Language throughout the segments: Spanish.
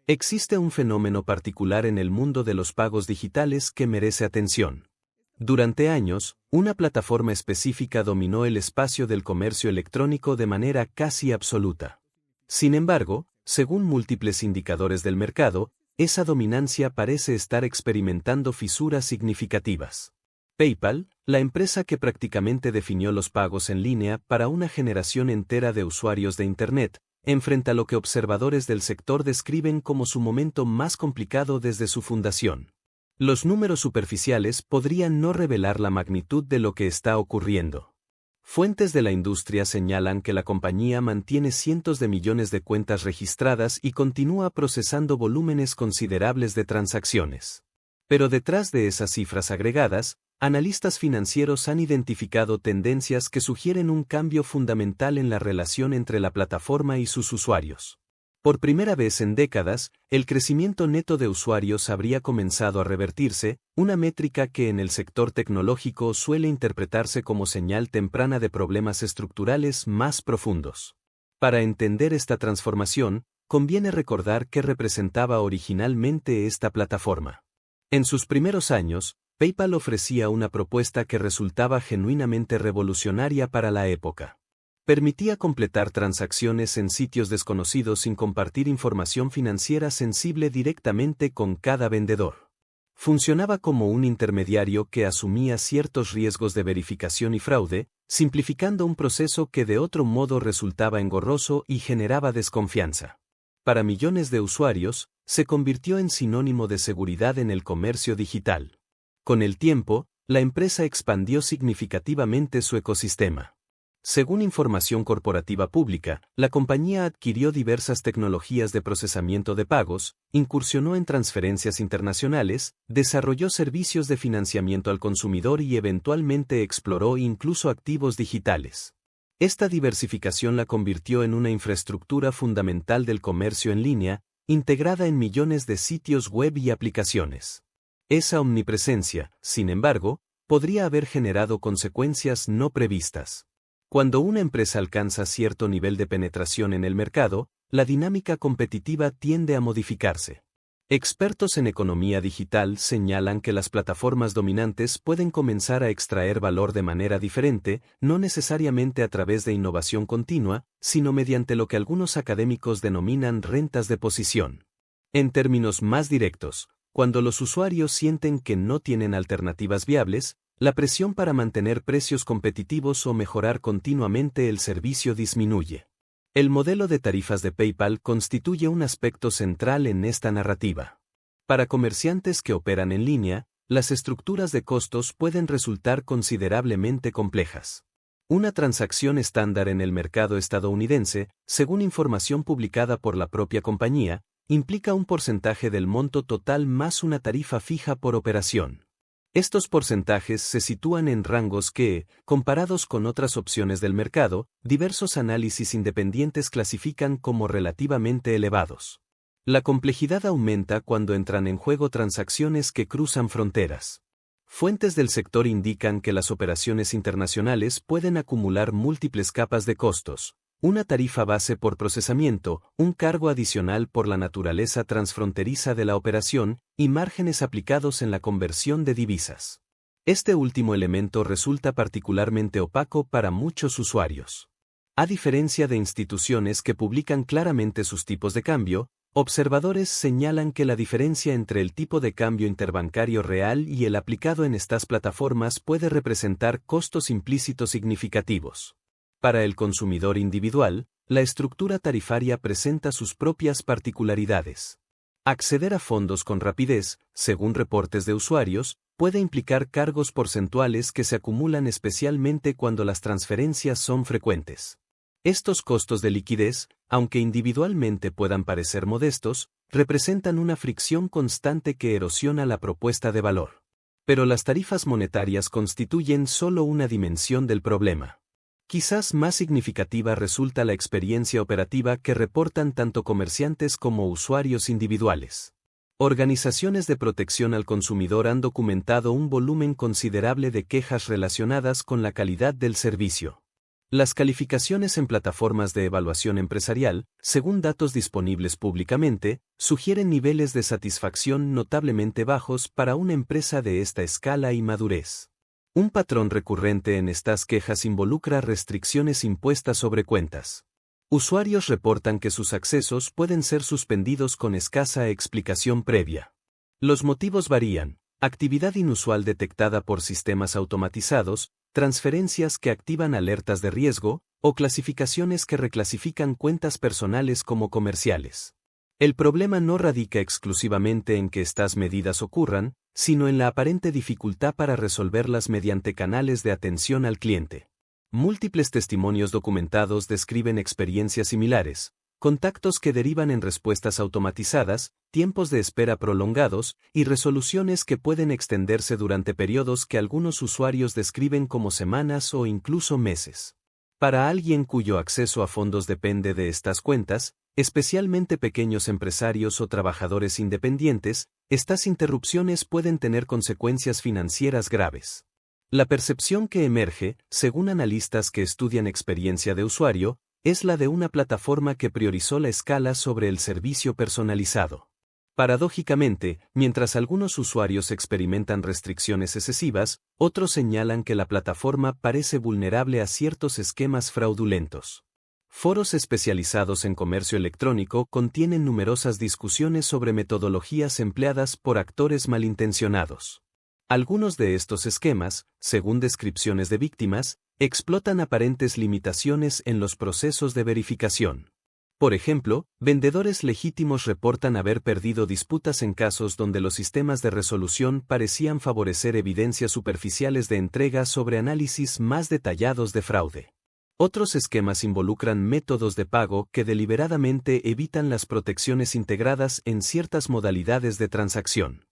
Existe un fenómeno particular en el mundo de los pagos digitales que merece atención. Durante años, una plataforma específica dominó el espacio del comercio electrónico de manera casi absoluta. Sin embargo, según múltiples indicadores del mercado, esa dominancia parece estar experimentando fisuras significativas. PayPal, la empresa que prácticamente definió los pagos en línea para una generación entera de usuarios de Internet, enfrenta lo que observadores del sector describen como su momento más complicado desde su fundación. Los números superficiales podrían no revelar la magnitud de lo que está ocurriendo. Fuentes de la industria señalan que la compañía mantiene cientos de millones de cuentas registradas y continúa procesando volúmenes considerables de transacciones. Pero detrás de esas cifras agregadas, analistas financieros han identificado tendencias que sugieren un cambio fundamental en la relación entre la plataforma y sus usuarios. Por primera vez en décadas, el crecimiento neto de usuarios habría comenzado a revertirse, una métrica que en el sector tecnológico suele interpretarse como señal temprana de problemas estructurales más profundos. Para entender esta transformación, conviene recordar qué representaba originalmente esta plataforma. En sus primeros años, PayPal ofrecía una propuesta que resultaba genuinamente revolucionaria para la época. Permitía completar transacciones en sitios desconocidos sin compartir información financiera sensible directamente con cada vendedor. Funcionaba como un intermediario que asumía ciertos riesgos de verificación y fraude, simplificando un proceso que de otro modo resultaba engorroso y generaba desconfianza. Para millones de usuarios, se convirtió en sinónimo de seguridad en el comercio digital. Con el tiempo, la empresa expandió significativamente su ecosistema. Según información corporativa pública, la compañía adquirió diversas tecnologías de procesamiento de pagos, incursionó en transferencias internacionales, desarrolló servicios de financiamiento al consumidor y eventualmente exploró incluso activos digitales. Esta diversificación la convirtió en una infraestructura fundamental del comercio en línea, integrada en millones de sitios web y aplicaciones. Esa omnipresencia, sin embargo, podría haber generado consecuencias no previstas. Cuando una empresa alcanza cierto nivel de penetración en el mercado, la dinámica competitiva tiende a modificarse. Expertos en economía digital señalan que las plataformas dominantes pueden comenzar a extraer valor de manera diferente, no necesariamente a través de innovación continua, sino mediante lo que algunos académicos denominan rentas de posición. En términos más directos, cuando los usuarios sienten que no tienen alternativas viables, la presión para mantener precios competitivos o mejorar continuamente el servicio disminuye. El modelo de tarifas de PayPal constituye un aspecto central en esta narrativa. Para comerciantes que operan en línea, las estructuras de costos pueden resultar considerablemente complejas. Una transacción estándar en el mercado estadounidense, según información publicada por la propia compañía, implica un porcentaje del monto total más una tarifa fija por operación. Estos porcentajes se sitúan en rangos que, comparados con otras opciones del mercado, diversos análisis independientes clasifican como relativamente elevados. La complejidad aumenta cuando entran en juego transacciones que cruzan fronteras. Fuentes del sector indican que las operaciones internacionales pueden acumular múltiples capas de costos, una tarifa base por procesamiento, un cargo adicional por la naturaleza transfronteriza de la operación, y márgenes aplicados en la conversión de divisas. Este último elemento resulta particularmente opaco para muchos usuarios. A diferencia de instituciones que publican claramente sus tipos de cambio, observadores señalan que la diferencia entre el tipo de cambio interbancario real y el aplicado en estas plataformas puede representar costos implícitos significativos. Para el consumidor individual, la estructura tarifaria presenta sus propias particularidades. Acceder a fondos con rapidez, según reportes de usuarios, puede implicar cargos porcentuales que se acumulan especialmente cuando las transferencias son frecuentes. Estos costos de liquidez, aunque individualmente puedan parecer modestos, representan una fricción constante que erosiona la propuesta de valor. Pero las tarifas monetarias constituyen solo una dimensión del problema. Quizás más significativa resulta la experiencia operativa que reportan tanto comerciantes como usuarios individuales. Organizaciones de protección al consumidor han documentado un volumen considerable de quejas relacionadas con la calidad del servicio. Las calificaciones en plataformas de evaluación empresarial, según datos disponibles públicamente, sugieren niveles de satisfacción notablemente bajos para una empresa de esta escala y madurez. Un patrón recurrente en estas quejas involucra restricciones impuestas sobre cuentas. Usuarios reportan que sus accesos pueden ser suspendidos con escasa explicación previa. Los motivos varían: actividad inusual detectada por sistemas automatizados, transferencias que activan alertas de riesgo, o clasificaciones que reclasifican cuentas personales como comerciales. El problema no radica exclusivamente en que estas medidas ocurran, sino en la aparente dificultad para resolverlas mediante canales de atención al cliente. Múltiples testimonios documentados describen experiencias similares: contactos que derivan en respuestas automatizadas, tiempos de espera prolongados y resoluciones que pueden extenderse durante periodos que algunos usuarios describen como semanas o incluso meses. Para alguien cuyo acceso a fondos depende de estas cuentas, especialmente pequeños empresarios o trabajadores independientes, estas interrupciones pueden tener consecuencias financieras graves. La percepción que emerge, según analistas que estudian experiencia de usuario, es la de una plataforma que priorizó la escala sobre el servicio personalizado. Paradójicamente, mientras algunos usuarios experimentan restricciones excesivas, otros señalan que la plataforma parece vulnerable a ciertos esquemas fraudulentos. Foros especializados en comercio electrónico contienen numerosas discusiones sobre metodologías empleadas por actores malintencionados. Algunos de estos esquemas, según descripciones de víctimas, explotan aparentes limitaciones en los procesos de verificación. Por ejemplo, vendedores legítimos reportan haber perdido disputas en casos donde los sistemas de resolución parecían favorecer evidencias superficiales de entrega sobre análisis más detallados de fraude. Otros esquemas involucran métodos de pago que deliberadamente evitan las protecciones integradas en ciertas modalidades de transacción.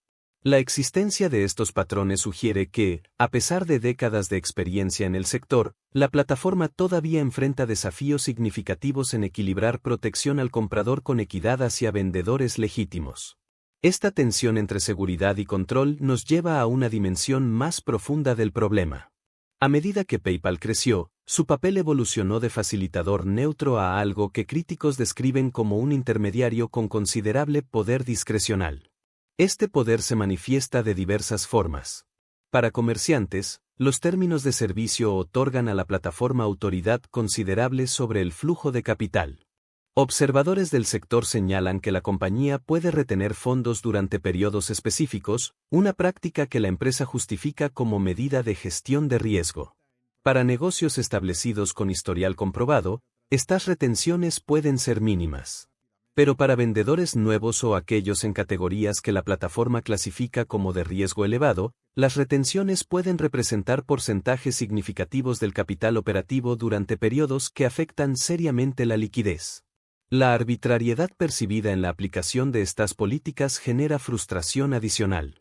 La existencia de estos patrones sugiere que, a pesar de décadas de experiencia en el sector, la plataforma todavía enfrenta desafíos significativos en equilibrar protección al comprador con equidad hacia vendedores legítimos. Esta tensión entre seguridad y control nos lleva a una dimensión más profunda del problema. A medida que PayPal creció, su papel evolucionó de facilitador neutro a algo que críticos describen como un intermediario con considerable poder discrecional. Este poder se manifiesta de diversas formas. Para comerciantes, los términos de servicio otorgan a la plataforma autoridad considerable sobre el flujo de capital. Observadores del sector señalan que la compañía puede retener fondos durante periodos específicos, una práctica que la empresa justifica como medida de gestión de riesgo. Para negocios establecidos con historial comprobado, estas retenciones pueden ser mínimas. Pero para vendedores nuevos o aquellos en categorías que la plataforma clasifica como de riesgo elevado, las retenciones pueden representar porcentajes significativos del capital operativo durante periodos que afectan seriamente la liquidez. La arbitrariedad percibida en la aplicación de estas políticas genera frustración adicional.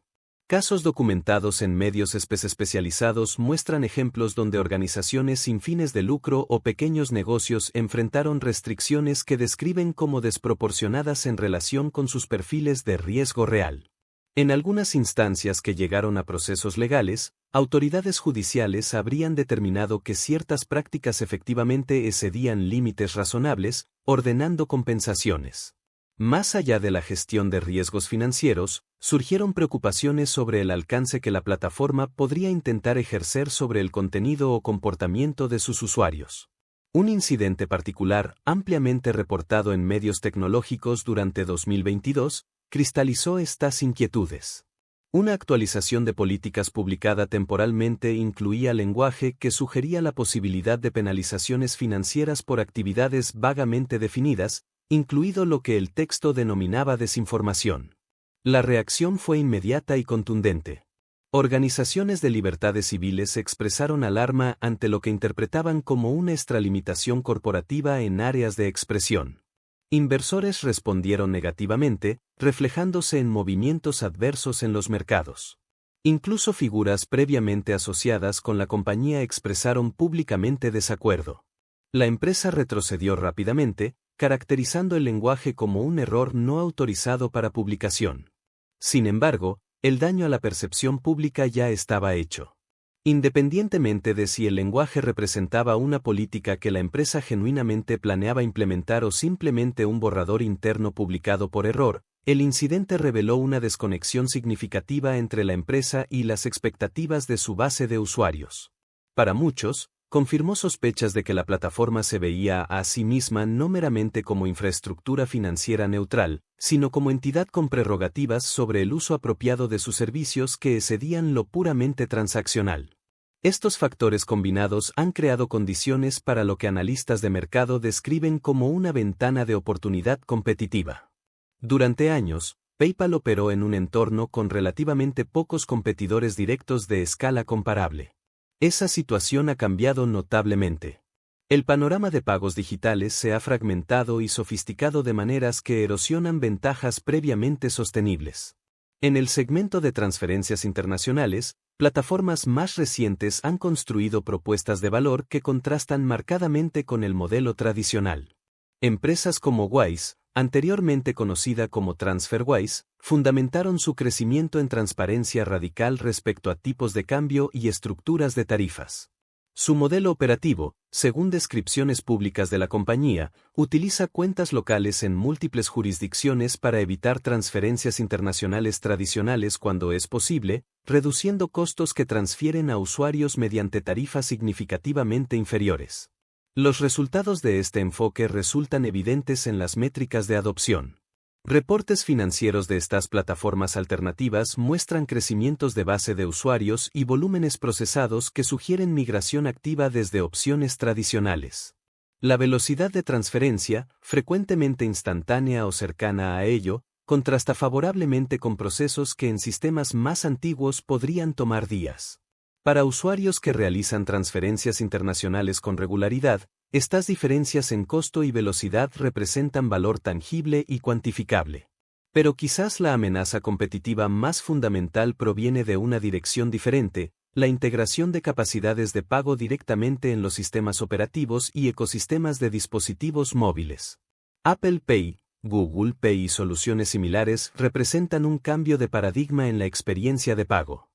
Casos documentados en medios especializados muestran ejemplos donde organizaciones sin fines de lucro o pequeños negocios enfrentaron restricciones que describen como desproporcionadas en relación con sus perfiles de riesgo real. En algunas instancias que llegaron a procesos legales, autoridades judiciales habrían determinado que ciertas prácticas efectivamente excedían límites razonables, ordenando compensaciones. Más allá de la gestión de riesgos financieros, surgieron preocupaciones sobre el alcance que la plataforma podría intentar ejercer sobre el contenido o comportamiento de sus usuarios. Un incidente particular, ampliamente reportado en medios tecnológicos durante 2022, cristalizó estas inquietudes. Una actualización de políticas publicada temporalmente incluía lenguaje que sugería la posibilidad de penalizaciones financieras por actividades vagamente definidas, incluido lo que el texto denominaba desinformación. La reacción fue inmediata y contundente. Organizaciones de libertades civiles expresaron alarma ante lo que interpretaban como una extralimitación corporativa en áreas de expresión. Inversores respondieron negativamente, reflejándose en movimientos adversos en los mercados. Incluso figuras previamente asociadas con la compañía expresaron públicamente desacuerdo. La empresa retrocedió rápidamente, caracterizando el lenguaje como un error no autorizado para publicación. Sin embargo, el daño a la percepción pública ya estaba hecho. Independientemente de si el lenguaje representaba una política que la empresa genuinamente planeaba implementar o simplemente un borrador interno publicado por error, el incidente reveló una desconexión significativa entre la empresa y las expectativas de su base de usuarios. Para muchos, confirmó sospechas de que la plataforma se veía a sí misma no meramente como infraestructura financiera neutral, sino como entidad con prerrogativas sobre el uso apropiado de sus servicios que excedían lo puramente transaccional. Estos factores combinados han creado condiciones para lo que analistas de mercado describen como una ventana de oportunidad competitiva. Durante años, PayPal operó en un entorno con relativamente pocos competidores directos de escala comparable. Esa situación ha cambiado notablemente. El panorama de pagos digitales se ha fragmentado y sofisticado de maneras que erosionan ventajas previamente sostenibles. En el segmento de transferencias internacionales, plataformas más recientes han construido propuestas de valor que contrastan marcadamente con el modelo tradicional. Empresas como Wise, anteriormente conocida como TransferWise, fundamentaron su crecimiento en transparencia radical respecto a tipos de cambio y estructuras de tarifas. Su modelo operativo, según descripciones públicas de la compañía, utiliza cuentas locales en múltiples jurisdicciones para evitar transferencias internacionales tradicionales cuando es posible, reduciendo costos que transfieren a usuarios mediante tarifas significativamente inferiores. Los resultados de este enfoque resultan evidentes en las métricas de adopción. Reportes financieros de estas plataformas alternativas muestran crecimientos de base de usuarios y volúmenes procesados que sugieren migración activa desde opciones tradicionales. La velocidad de transferencia, frecuentemente instantánea o cercana a ello, contrasta favorablemente con procesos que en sistemas más antiguos podrían tomar días. Para usuarios que realizan transferencias internacionales con regularidad, estas diferencias en costo y velocidad representan valor tangible y cuantificable. Pero quizás la amenaza competitiva más fundamental proviene de una dirección diferente, la integración de capacidades de pago directamente en los sistemas operativos y ecosistemas de dispositivos móviles. Apple Pay, Google Pay y soluciones similares representan un cambio de paradigma en la experiencia de pago.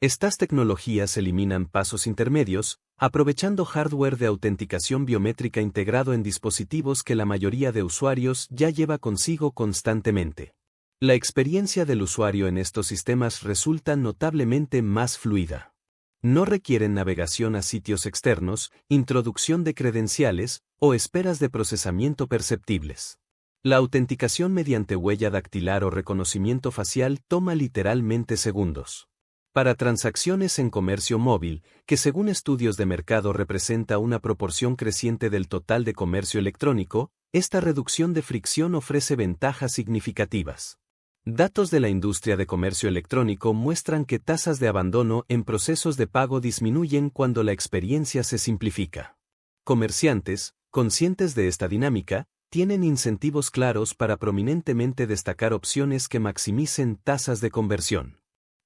Estas tecnologías eliminan pasos intermedios, aprovechando hardware de autenticación biométrica integrado en dispositivos que la mayoría de usuarios ya lleva consigo constantemente. La experiencia del usuario en estos sistemas resulta notablemente más fluida. No requieren navegación a sitios externos, introducción de credenciales o esperas de procesamiento perceptibles. La autenticación mediante huella dactilar o reconocimiento facial toma literalmente segundos. Para transacciones en comercio móvil, que según estudios de mercado representa una proporción creciente del total de comercio electrónico, esta reducción de fricción ofrece ventajas significativas. Datos de la industria de comercio electrónico muestran que tasas de abandono en procesos de pago disminuyen cuando la experiencia se simplifica. Comerciantes, conscientes de esta dinámica, tienen incentivos claros para prominentemente destacar opciones que maximicen tasas de conversión.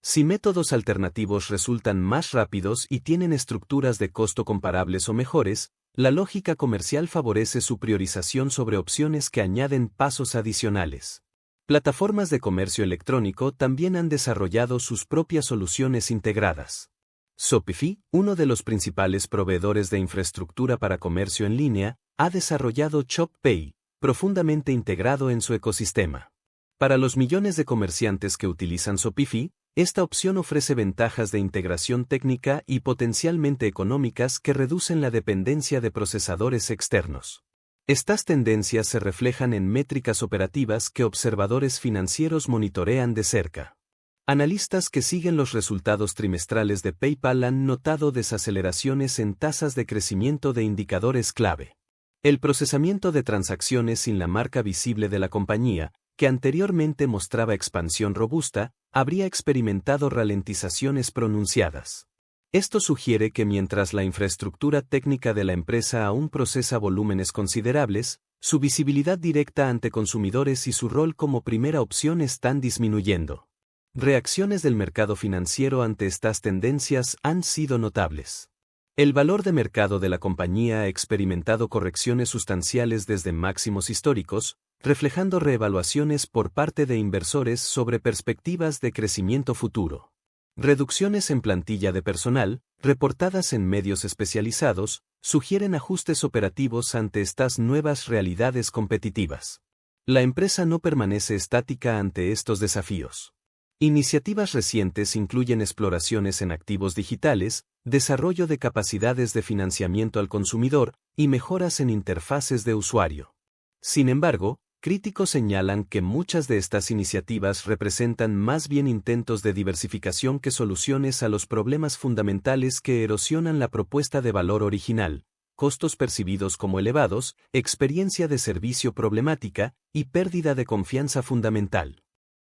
Si métodos alternativos resultan más rápidos y tienen estructuras de costo comparables o mejores, la lógica comercial favorece su priorización sobre opciones que añaden pasos adicionales. Plataformas de comercio electrónico también han desarrollado sus propias soluciones integradas. Shopify, uno de los principales proveedores de infraestructura para comercio en línea, ha desarrollado ShopPay, profundamente integrado en su ecosistema. Para los millones de comerciantes que utilizan Shopify, esta opción ofrece ventajas de integración técnica y potencialmente económicas que reducen la dependencia de procesadores externos. Estas tendencias se reflejan en métricas operativas que observadores financieros monitorean de cerca. Analistas que siguen los resultados trimestrales de PayPal han notado desaceleraciones en tasas de crecimiento de indicadores clave. El procesamiento de transacciones sin la marca visible de la compañía, que anteriormente mostraba expansión robusta, habría experimentado ralentizaciones pronunciadas. Esto sugiere que mientras la infraestructura técnica de la empresa aún procesa volúmenes considerables, su visibilidad directa ante consumidores y su rol como primera opción están disminuyendo. Reacciones del mercado financiero ante estas tendencias han sido notables. El valor de mercado de la compañía ha experimentado correcciones sustanciales desde máximos históricos, reflejando reevaluaciones por parte de inversores sobre perspectivas de crecimiento futuro. Reducciones en plantilla de personal, reportadas en medios especializados, sugieren ajustes operativos ante estas nuevas realidades competitivas. La empresa no permanece estática ante estos desafíos. Iniciativas recientes incluyen exploraciones en activos digitales, desarrollo de capacidades de financiamiento al consumidor y mejoras en interfaces de usuario. Sin embargo, críticos señalan que muchas de estas iniciativas representan más bien intentos de diversificación que soluciones a los problemas fundamentales que erosionan la propuesta de valor original: costos percibidos como elevados, experiencia de servicio problemática y pérdida de confianza fundamental.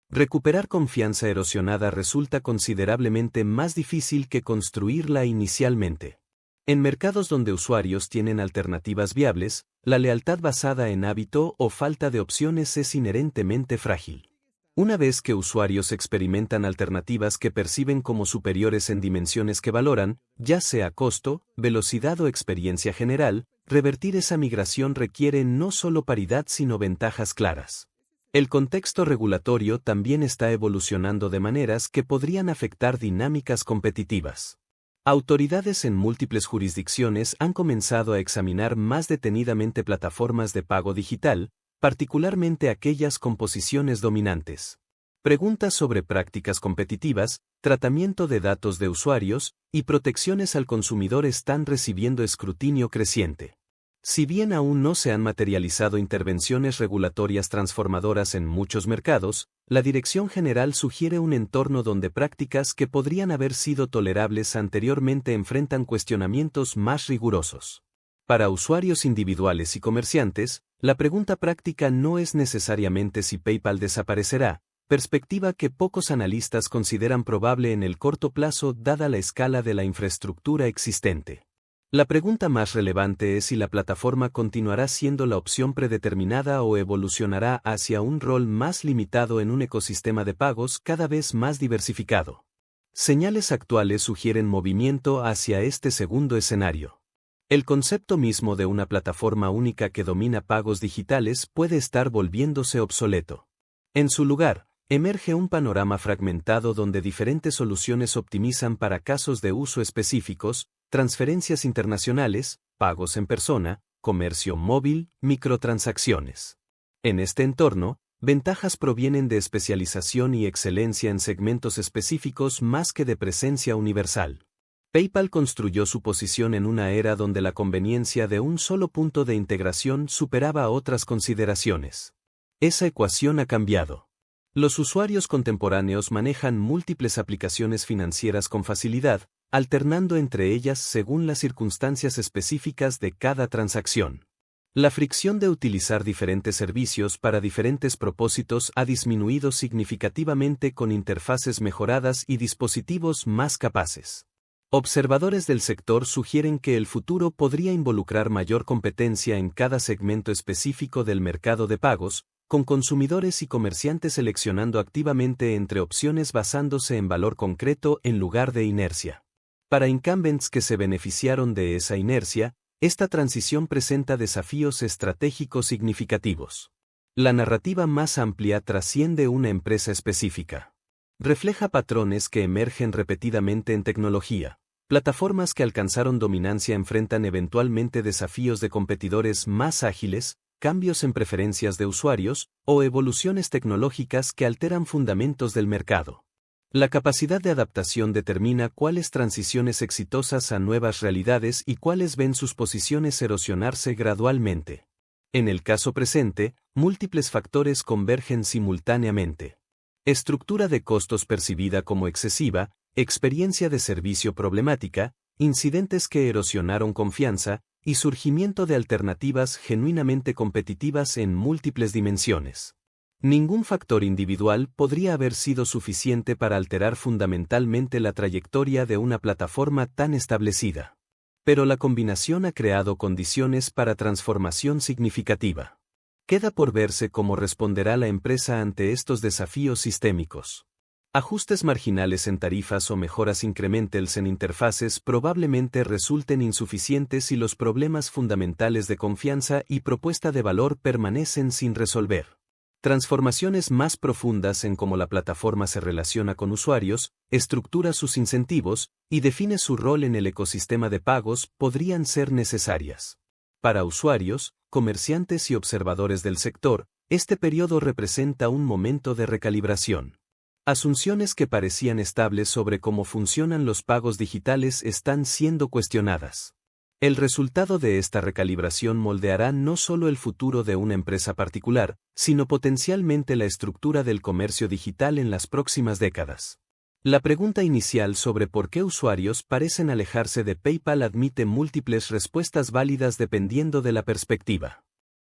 Recuperar confianza erosionada resulta considerablemente más difícil que construirla inicialmente. En mercados donde usuarios tienen alternativas viables, la lealtad basada en hábito o falta de opciones es inherentemente frágil. Una vez que usuarios experimentan alternativas que perciben como superiores en dimensiones que valoran, ya sea costo, velocidad o experiencia general, revertir esa migración requiere no solo paridad sino ventajas claras. El contexto regulatorio también está evolucionando de maneras que podrían afectar dinámicas competitivas. Autoridades en múltiples jurisdicciones han comenzado a examinar más detenidamente plataformas de pago digital, particularmente aquellas con posiciones dominantes. Preguntas sobre prácticas competitivas, tratamiento de datos de usuarios y protecciones al consumidor están recibiendo escrutinio creciente. Si bien aún no se han materializado intervenciones regulatorias transformadoras en muchos mercados, la dirección general sugiere un entorno donde prácticas que podrían haber sido tolerables anteriormente enfrentan cuestionamientos más rigurosos. Para usuarios individuales y comerciantes, la pregunta práctica no es necesariamente si PayPal desaparecerá, perspectiva que pocos analistas consideran probable en el corto plazo dada la escala de la infraestructura existente. La pregunta más relevante es si la plataforma continuará siendo la opción predeterminada o evolucionará hacia un rol más limitado en un ecosistema de pagos cada vez más diversificado. Señales actuales sugieren movimiento hacia este segundo escenario. El concepto mismo de una plataforma única que domina pagos digitales puede estar volviéndose obsoleto. En su lugar, emerge un panorama fragmentado donde diferentes soluciones optimizan para casos de uso específicos: transferencias internacionales, pagos en persona, comercio móvil, microtransacciones. En este entorno, ventajas provienen de especialización y excelencia en segmentos específicos más que de presencia universal. PayPal construyó su posición en una era donde la conveniencia de un solo punto de integración superaba otras consideraciones. Esa ecuación ha cambiado. Los usuarios contemporáneos manejan múltiples aplicaciones financieras con facilidad, alternando entre ellas según las circunstancias específicas de cada transacción. La fricción de utilizar diferentes servicios para diferentes propósitos ha disminuido significativamente con interfaces mejoradas y dispositivos más capaces. Observadores del sector sugieren que el futuro podría involucrar mayor competencia en cada segmento específico del mercado de pagos, con consumidores y comerciantes seleccionando activamente entre opciones basándose en valor concreto en lugar de inercia. Para incumbents que se beneficiaron de esa inercia, esta transición presenta desafíos estratégicos significativos. La narrativa más amplia trasciende una empresa específica. Refleja patrones que emergen repetidamente en tecnología. Plataformas que alcanzaron dominancia enfrentan eventualmente desafíos de competidores más ágiles, cambios en preferencias de usuarios, o evoluciones tecnológicas que alteran fundamentos del mercado. La capacidad de adaptación determina cuáles transiciones exitosas a nuevas realidades y cuáles ven sus posiciones erosionarse gradualmente. En el caso presente, múltiples factores convergen simultáneamente. Estructura de costos percibida como excesiva, experiencia de servicio problemática, incidentes que erosionaron confianza, y surgimiento de alternativas genuinamente competitivas en múltiples dimensiones. Ningún factor individual podría haber sido suficiente para alterar fundamentalmente la trayectoria de una plataforma tan establecida. Pero la combinación ha creado condiciones para transformación significativa. Queda por verse cómo responderá la empresa ante estos desafíos sistémicos. Ajustes marginales en tarifas o mejoras incrementales en interfaces probablemente resulten insuficientes si los problemas fundamentales de confianza y propuesta de valor permanecen sin resolver. Transformaciones más profundas en cómo la plataforma se relaciona con usuarios, estructura sus incentivos y define su rol en el ecosistema de pagos podrían ser necesarias. Para usuarios, comerciantes y observadores del sector, este periodo representa un momento de recalibración. Asunciones que parecían estables sobre cómo funcionan los pagos digitales están siendo cuestionadas. El resultado de esta recalibración moldeará no solo el futuro de una empresa particular, sino potencialmente la estructura del comercio digital en las próximas décadas. La pregunta inicial sobre por qué usuarios parecen alejarse de PayPal admite múltiples respuestas válidas dependiendo de la perspectiva.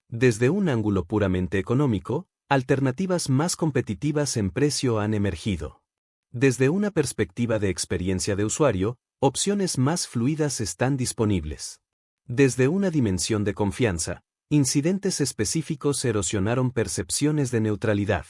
Desde un ángulo puramente económico, alternativas más competitivas en precio han emergido. Desde una perspectiva de experiencia de usuario, opciones más fluidas están disponibles. Desde una dimensión de confianza, incidentes específicos erosionaron percepciones de neutralidad.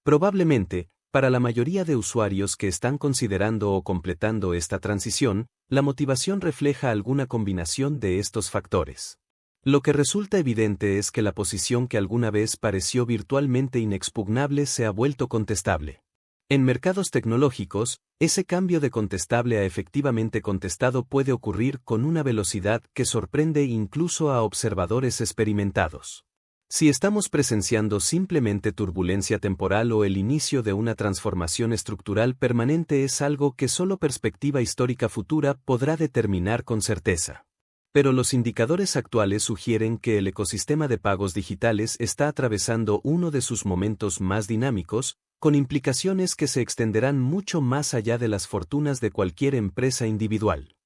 Probablemente, para la mayoría de usuarios que están considerando o completando esta transición, la motivación refleja alguna combinación de estos factores. Lo que resulta evidente es que la posición que alguna vez pareció virtualmente inexpugnable se ha vuelto contestable. En mercados tecnológicos, ese cambio de contestable a efectivamente contestado puede ocurrir con una velocidad que sorprende incluso a observadores experimentados. Si estamos presenciando simplemente turbulencia temporal o el inicio de una transformación estructural permanente es algo que solo perspectiva histórica futura podrá determinar con certeza. Pero los indicadores actuales sugieren que el ecosistema de pagos digitales está atravesando uno de sus momentos más dinámicos, con implicaciones que se extenderán mucho más allá de las fortunas de cualquier empresa individual.